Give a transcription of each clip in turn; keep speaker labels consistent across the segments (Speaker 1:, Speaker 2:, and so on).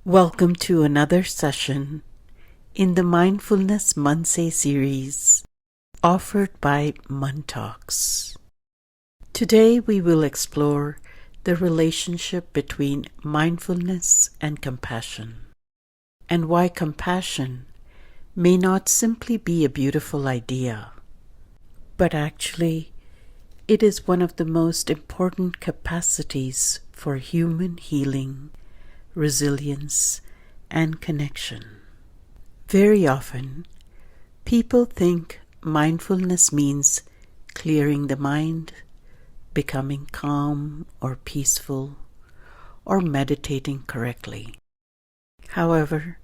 Speaker 1: Welcome to another session in the Mindfulness Monday series offered by Mun Talks. Today we will explore the relationship between mindfulness and compassion, and why compassion may not simply be a beautiful idea, but actually it is one of the most important capacities for human healing, resilience, and connection. Very often, people think mindfulness means clearing the mind, becoming calm or peaceful, or meditating correctly. However,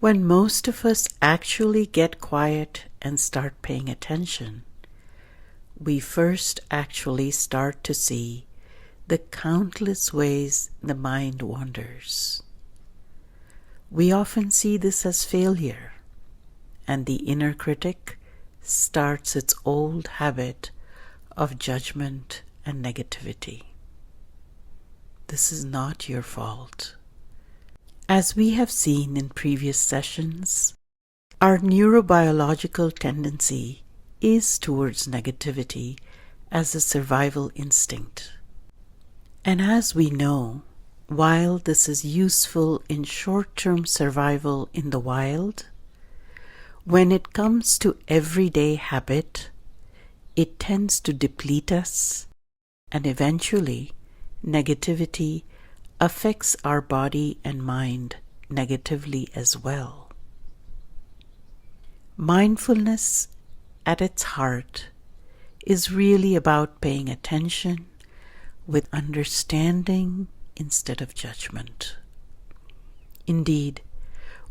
Speaker 1: when most of us actually get quiet and start paying attention, we first actually start to see the countless ways the mind wanders. We often see this as failure, and the inner critic starts its old habit of judgment and negativity. This is not your fault. As we have seen in previous sessions, our neurobiological tendency is towards negativity as a survival instinct. And as we know, while this is useful in short-term survival in the wild, when it comes to everyday habit, it tends to deplete us, and eventually negativity affects our body and mind negatively as well. Mindfulness, at its heart, is really about paying attention with understanding instead of judgment. Indeed,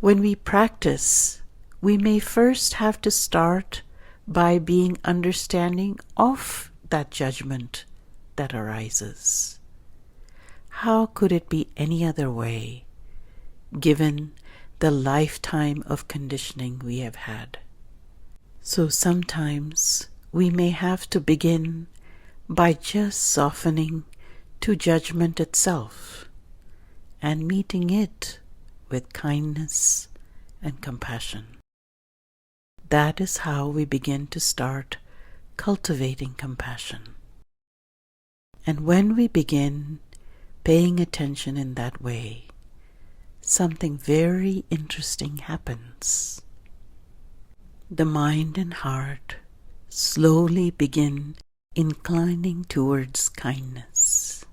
Speaker 1: when we practice, we may first have to start by being understanding of that judgment that arises. How could it be any other way, given the lifetime of conditioning we have had? So sometimes we may have to begin by just softening to judgment itself and meeting it with kindness and compassion. That is how we begin to start cultivating compassion. And when we begin paying attention in that way, something very interesting happens. The mind and heart slowly begin inclining towards kindness.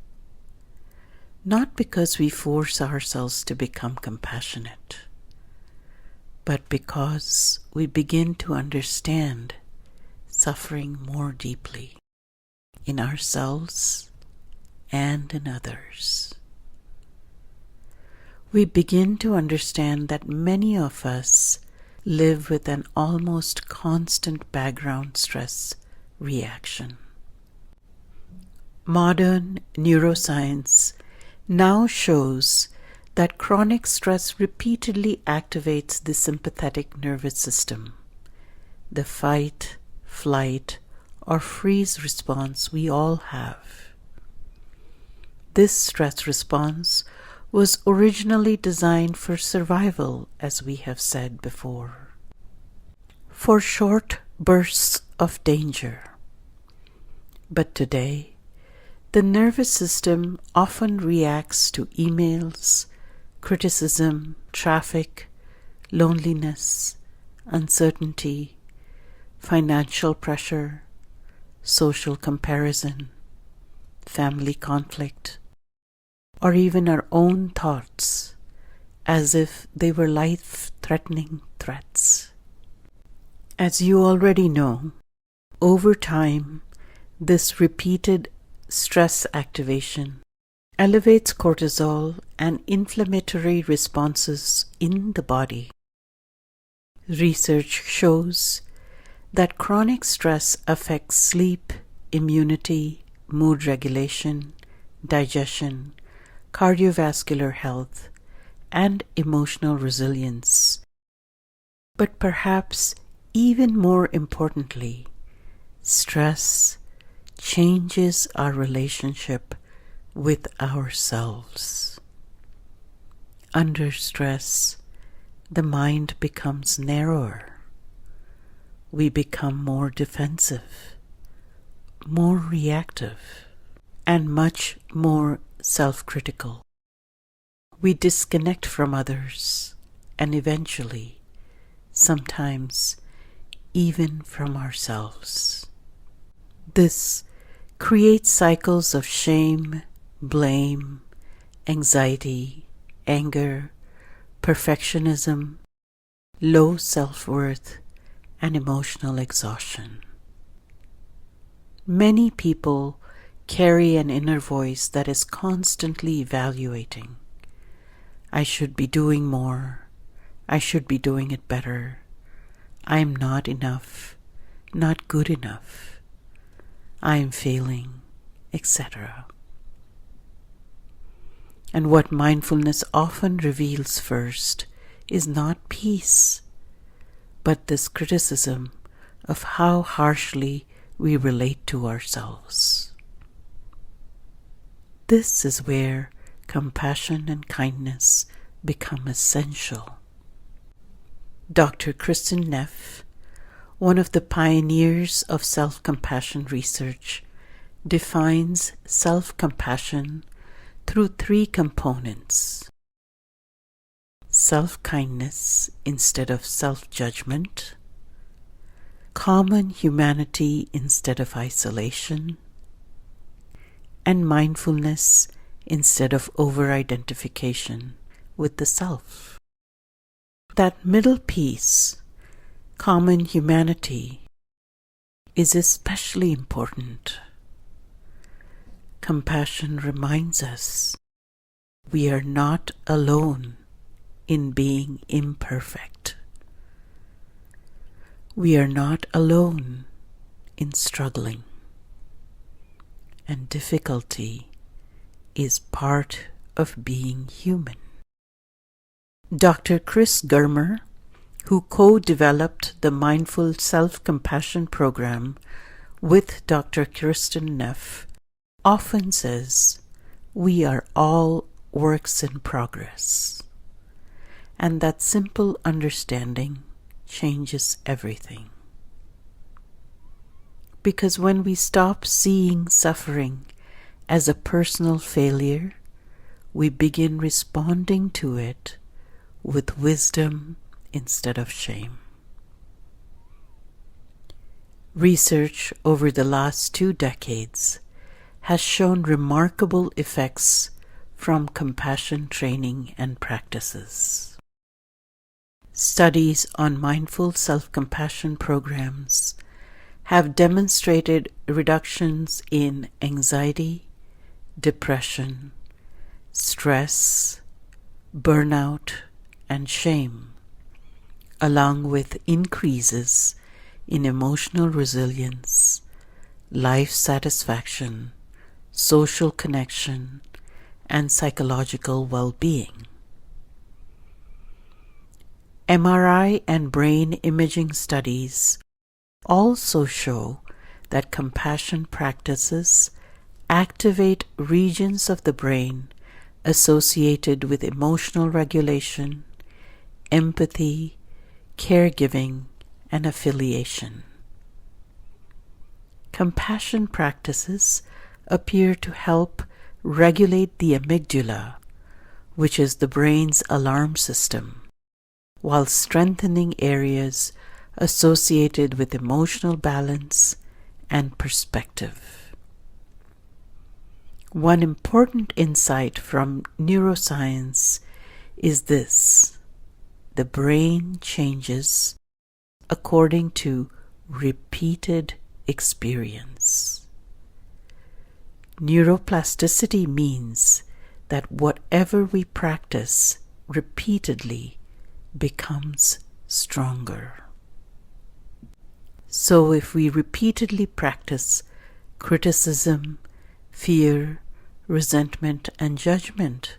Speaker 1: Not because we force ourselves to become compassionate, but because we begin to understand suffering more deeply in ourselves and in others. We begin to understand that many of us live with an almost constant background stress reaction. Modern neuroscience now shows that chronic stress repeatedly activates the sympathetic nervous system, the fight, flight, or freeze response we all have. This stress response was originally designed for survival, as we have said before, for short bursts of danger. But today, the nervous system often reacts to emails, criticism, traffic, loneliness, uncertainty, financial pressure, social comparison, family conflict, or even our own thoughts, as if they were life-threatening threats. As you already know, over time, this repeated stress activation elevates cortisol and inflammatory responses in the body. Research shows that chronic stress affects sleep, immunity, mood regulation, digestion, cardiovascular health, and emotional resilience. But perhaps even more importantly, stress changes our relationship with ourselves. under stress, the mind becomes narrower. We become more defensive, more reactive, and much more self-critical. We disconnect from others, and eventually, sometimes even from ourselves. This creates cycles of shame, blame, anxiety, anger, perfectionism, low self-worth, and emotional exhaustion. Many people carry an inner voice that is constantly evaluating. I should be doing more. I should be doing it better. I am not enough, not good enough. I am failing, etc. And what mindfulness often reveals first is not peace, but this criticism of how harshly we relate to ourselves. This is where compassion and kindness become essential. Dr. Kristin Neff, one of the pioneers of self-compassion research, defines self-compassion through 3 components: self-kindness instead of self-judgment, common humanity instead of isolation, and mindfulness instead of over-identification with the self. That middle piece, common humanity, is especially important. Compassion reminds us we are not alone in being imperfect. We are not alone in struggling. And difficulty is part of being human. Dr. Chris Germer, who co-developed the Mindful Self-Compassion program with Dr. Kristin Neff, often says, we are all works in progress. And that simple understanding changes everything. Because when we stop seeing suffering as a personal failure, we begin responding to it with wisdom instead of shame. Research over the last 2 decades has shown remarkable effects from compassion training and practices. Studies on mindful self-compassion programs have demonstrated reductions in anxiety, depression, stress, burnout, and shame, along with increases in emotional resilience, life satisfaction, social connection, and psychological well-being. MRI and brain imaging studies also show that compassion practices activate regions of the brain associated with emotional regulation, empathy, caregiving, and affiliation. Compassion practices appear to help regulate the amygdala, which is the brain's alarm system, while strengthening areas associated with emotional balance and perspective. One important insight from neuroscience is this: the brain changes according to repeated experience. Neuroplasticity means that whatever we practice repeatedly becomes stronger. So if we repeatedly practice criticism, fear, resentment, and judgment,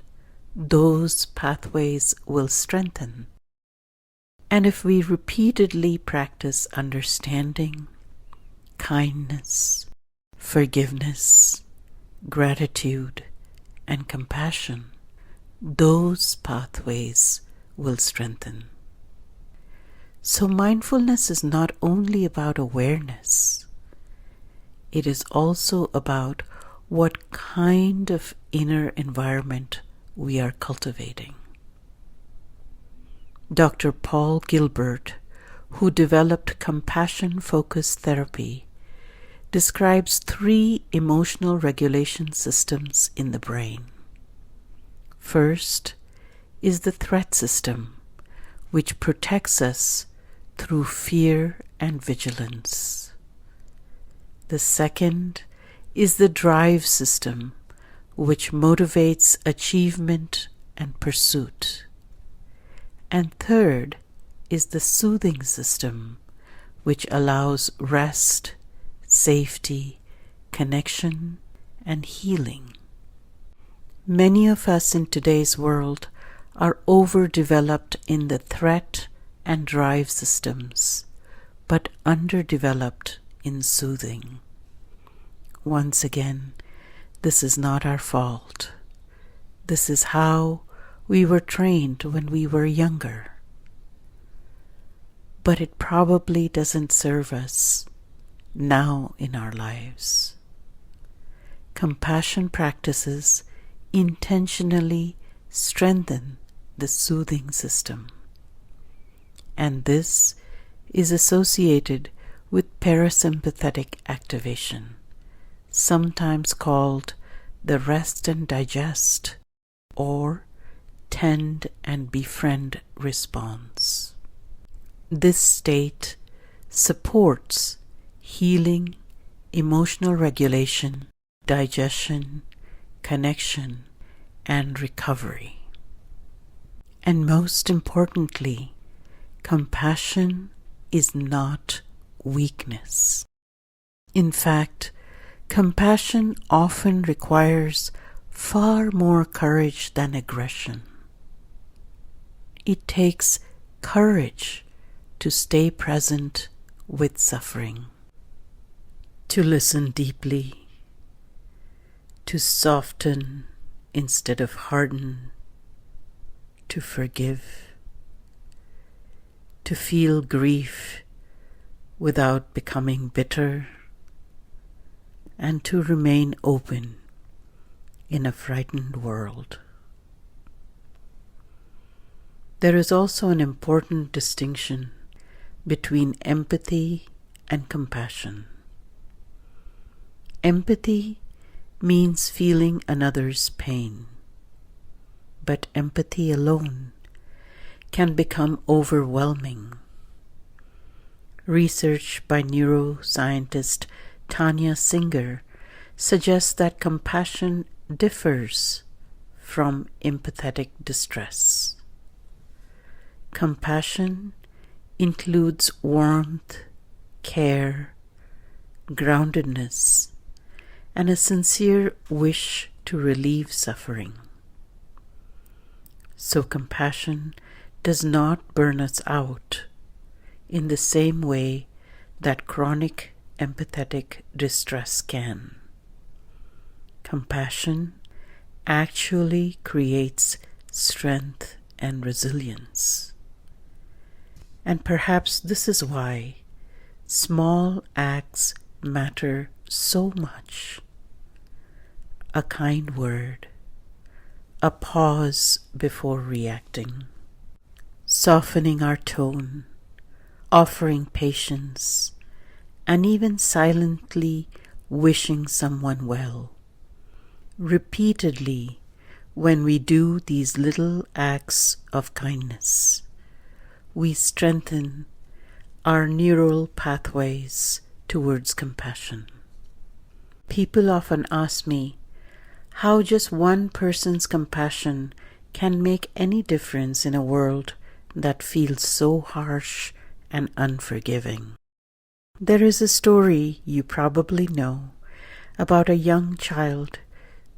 Speaker 1: those pathways will strengthen. And if we repeatedly practice understanding, kindness, forgiveness, gratitude, and compassion, those pathways will strengthen. So mindfulness is not only about awareness, it is also about what kind of inner environment we are cultivating. Dr. Paul Gilbert, who developed compassion-focused therapy, describes 3 emotional regulation systems in the brain. First is the threat system, which protects us through fear and vigilance. The second is the drive system, which motivates achievement and pursuit. And third is the soothing system, which allows rest, safety, connection, and healing. Many of us in today's world are overdeveloped in the threat and drive systems, but underdeveloped in soothing. Once again, this is not our fault. This is how we were trained when we were younger. But it probably doesn't serve us now in our lives. Compassion practices intentionally strengthen the soothing system, and this is associated with parasympathetic activation, sometimes called the rest and digest or tend and befriend response. This state supports healing, emotional regulation, digestion, connection, and recovery. And most importantly, compassion is not weakness. In fact, compassion often requires far more courage than aggression. It takes courage to stay present with suffering, to listen deeply, to soften instead of harden, to forgive, to feel grief without becoming bitter, and to remain open in a frightened world. There is also an important distinction between empathy and compassion. Empathy means feeling another's pain, but empathy alone can become overwhelming. Research by neuroscientist Tanya Singer suggests that compassion differs from empathetic distress. Compassion includes warmth, care, groundedness, and a sincere wish to relieve suffering. So compassion does not burn us out in the same way that chronic empathetic distress can. Compassion actually creates strength and resilience. And perhaps this is why small acts matter so much. A kind word, a pause before reacting, softening our tone, offering patience, and even silently wishing someone well. Repeatedly, when we do these little acts of kindness, we strengthen our neural pathways towards compassion. People often ask me how just one person's compassion can make any difference in a world that feels so harsh and unforgiving. There is a story you probably know about a young child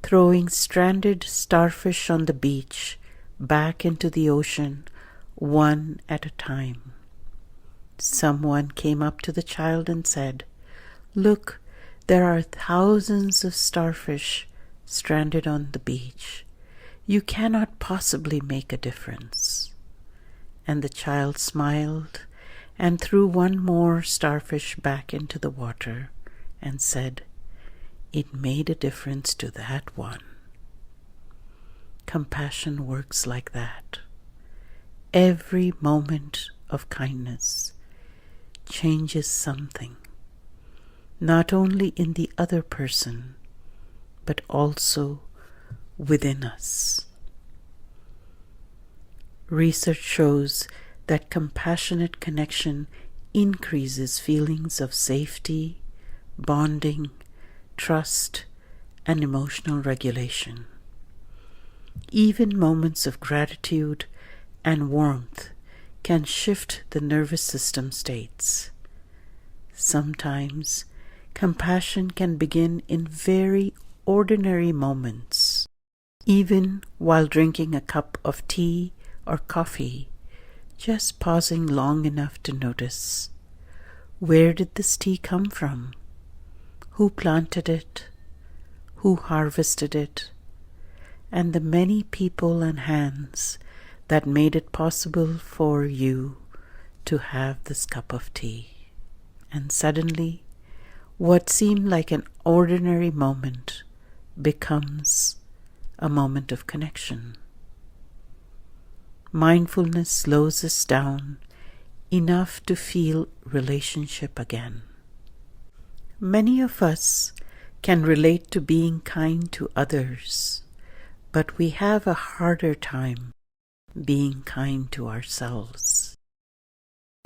Speaker 1: throwing stranded starfish on the beach back into the ocean one at a time. Someone came up to the child and said, "Look, there are thousands of starfish stranded on the beach. You cannot possibly make a difference." And the child smiled and threw one more starfish back into the water and said, "It made a difference to that one." Compassion works like that. Every moment of kindness changes something, not only in the other person, but also within us. Research shows that compassionate connection increases feelings of safety, bonding, trust, and emotional regulation. Even moments of gratitude and warmth can shift the nervous system states. Sometimes compassion can begin in very ordinary moments. Even while drinking a cup of tea or coffee, just pausing long enough to notice, where did this tea come from? Who planted it? Who harvested it? And the many people and hands that made it possible for you to have this cup of tea. And suddenly, what seemed like an ordinary moment becomes a moment of connection. Mindfulness slows us down enough to feel relationship again. Many of us can relate to being kind to others, but we have a harder time being kind to ourselves.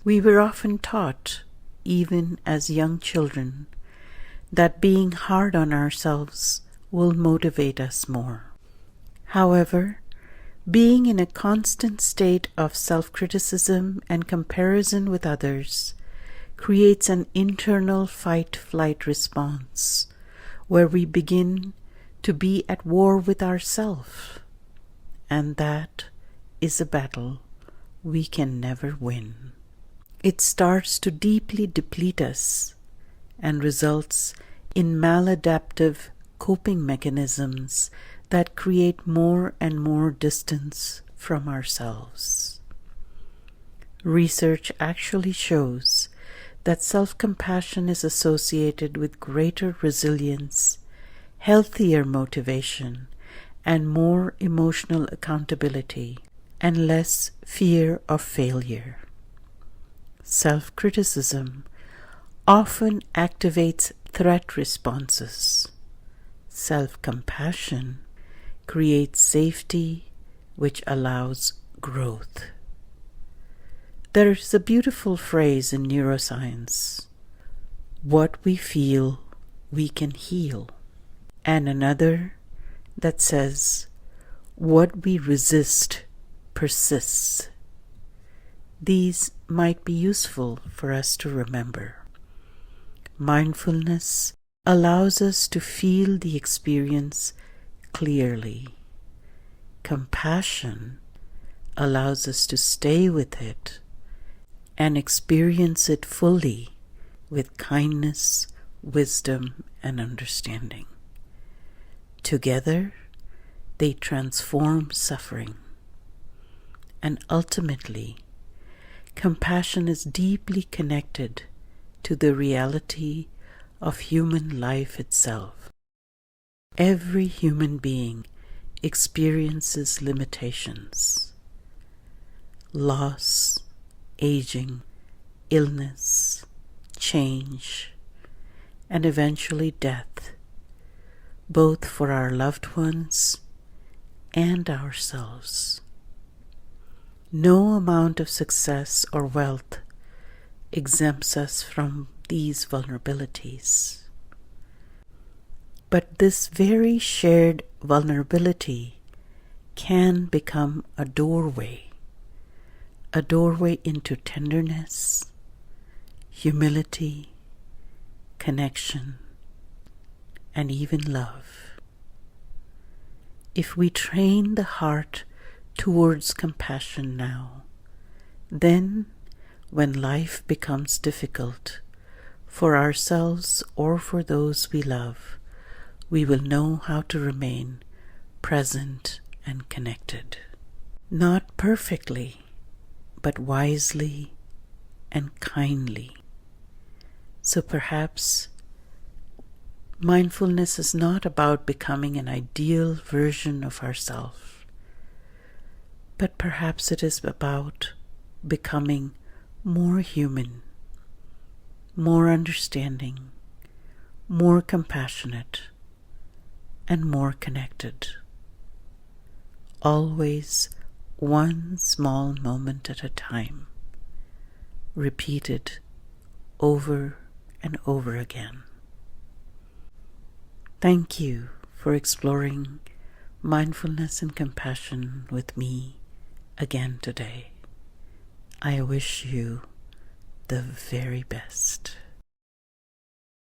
Speaker 1: We were often taught, even as young children, that being hard on ourselves will motivate us more. However, being in a constant state of self-criticism and comparison with others creates an internal fight-flight response where we begin to be at war with ourselves, and that is a battle we can never win. It starts to deeply deplete us and results in maladaptive coping mechanisms that create more and more distance from ourselves. Research actually shows that self-compassion is associated with greater resilience, healthier motivation, and more emotional accountability, and less fear of failure. Self-criticism often activates threat responses. Self-compassion creates safety, which allows growth. There is a beautiful phrase in neuroscience, "What we feel, we can heal," and another that says, "What we resist persists." These might be useful for us to remember. Mindfulness allows us to feel the experience clearly. Compassion allows us to stay with it and experience it fully with kindness, wisdom, and understanding. Together, they transform suffering. And ultimately, compassion is deeply connected to the reality of human life itself. Every human being experiences limitations, loss, aging, illness, change, and eventually death, both for our loved ones and ourselves. No amount of success or wealth exempts us from these vulnerabilities. But this very shared vulnerability can become a doorway into tenderness, humility, connection, and even love. If we train the heart towards compassion now, then when life becomes difficult for ourselves or for those we love, we will know how to remain present and connected. Not perfectly, but wisely and kindly. So perhaps mindfulness is not about becoming an ideal version of ourselves, but perhaps it is about becoming more human, more understanding, more compassionate, and more connected. Always one small moment at a time, repeated over and over again. Thank you for exploring mindfulness and compassion with me again today. I wish you the very best.